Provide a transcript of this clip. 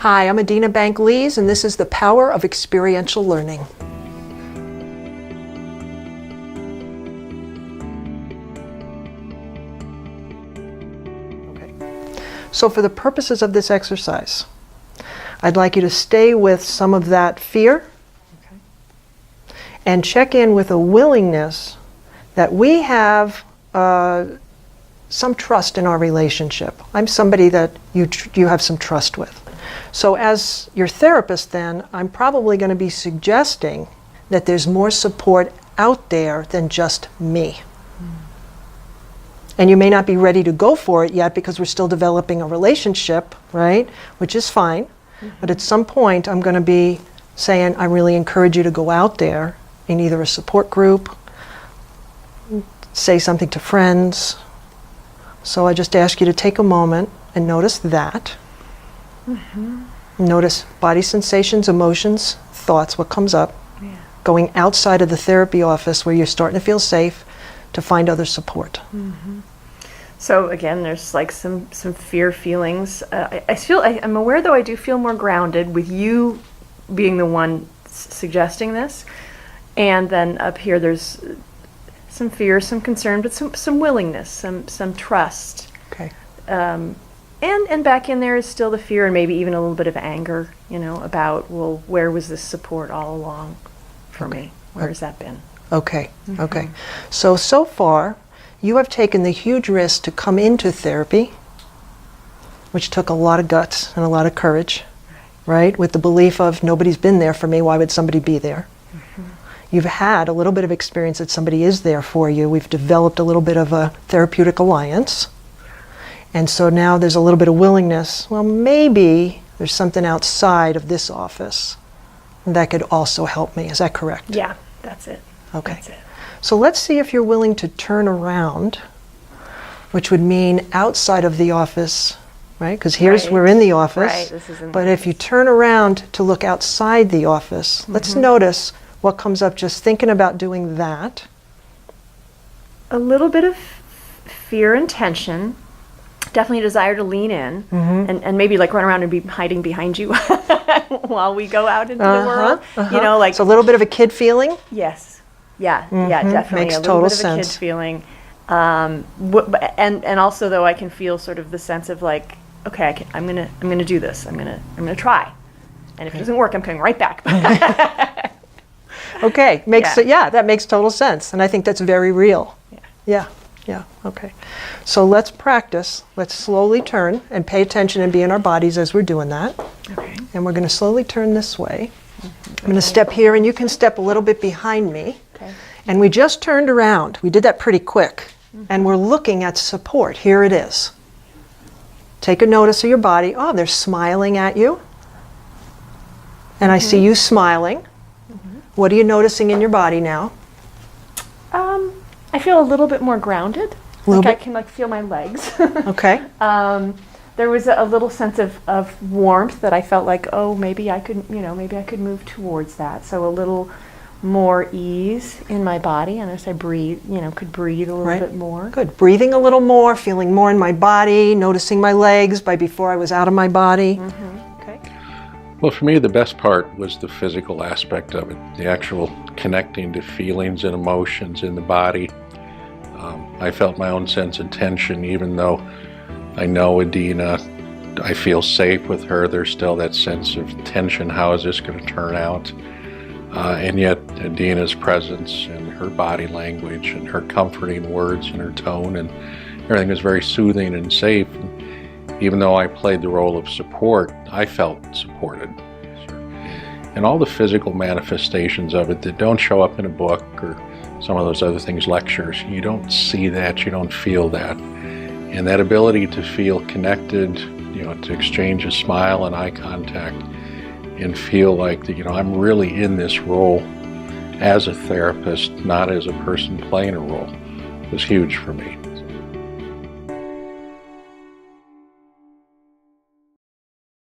Hi, I'm Adena Bank-Lees, and this is the power of experiential learning. Okay. So for the purposes of this exercise, I'd like you to stay with some of that fear and check in with a willingness that we have some trust in our relationship. I'm somebody that you have some trust with. So as your therapist then, I'm probably going to be suggesting that there's more support out there than just me. And you may not be ready to go for it yet because we're still developing a relationship, right? Which is fine. But at some point I'm going to be saying, I really encourage you to go out there in either a support group, say something to friends. So I just ask you to take a moment and notice that. Notice body sensations, emotions, thoughts, what comes up. Yeah. Going outside of the therapy office where you're starting to feel safe to find other support. So again, there's like some fear feelings. I'm aware though I do feel more grounded with you being the one suggesting this. And then up here there's some fear, some concern, but some willingness, some trust. Okay. And back in there is still the fear and maybe even a little bit of anger, about, well, where was this support all along for me? Where has that been? Okay, okay. So far, you have taken the huge risk to come into therapy, which took a lot of guts and a lot of courage, right? With the belief of nobody's been there for me, why would somebody be there? You've had a little bit of experience that somebody is there for you. We've developed a little bit of a therapeutic alliance. And so now there's a little bit of willingness. Well, maybe there's something outside of this office that could also help me. Is that correct? Yeah, that's it. Okay. That's it. So let's see if you're willing to turn around, which would mean outside of the office, right? Because we're in the office. Right, this is in but the if you turn around to look outside the office, let's notice what comes up just thinking about doing that. A little bit of fear and tension. Definitely a desire to lean in and maybe like run around and be hiding behind you while we go out into the world. Like it's a little bit of a kid feeling. Yes. Yeah. Yeah. Definitely Makes a little total bit of a sense. kid feeling. And also though I can feel sort of the sense of like, okay, I'm gonna do this. I'm gonna try. And if it doesn't work, I'm coming right back. Okay. That makes total sense. And I think that's very real. Yeah, okay. So let's practice. Let's slowly turn and pay attention and be in our bodies as we're doing that. Okay. And we're going to slowly turn this way. I'm going to step here and you can step a little bit behind me. Okay. And we just turned around. We did that pretty quick. And we're looking at support. Here it is. Take a notice of your body. Oh, they're smiling at you. And I see you smiling. What are you noticing in your body now? I feel a little bit more grounded. I can feel my legs. Okay. There was a little sense of warmth that I felt like, oh, maybe I could move towards that. So a little more ease in my body, and as I breathe, could breathe a little bit more. Good. Breathing a little more, feeling more in my body, noticing my legs before I was out of my body. Okay. Well, for me, the best part was the physical aspect of it, the actual connecting to feelings and emotions in the body. I felt my own sense of tension, even though I know Adena, I feel safe with her. There's still that sense of tension. How is this going to turn out? And yet Adena's presence and her body language and her comforting words and her tone and everything was very soothing and safe. And even though I played the role of support, I felt supported. And all the physical manifestations of it that don't show up in a book or some of those other things, lectures, you don't see that, you don't feel that. And that ability to feel connected, to exchange a smile and eye contact and feel like that, I'm really in this role as a therapist, not as a person playing a role, was huge for me.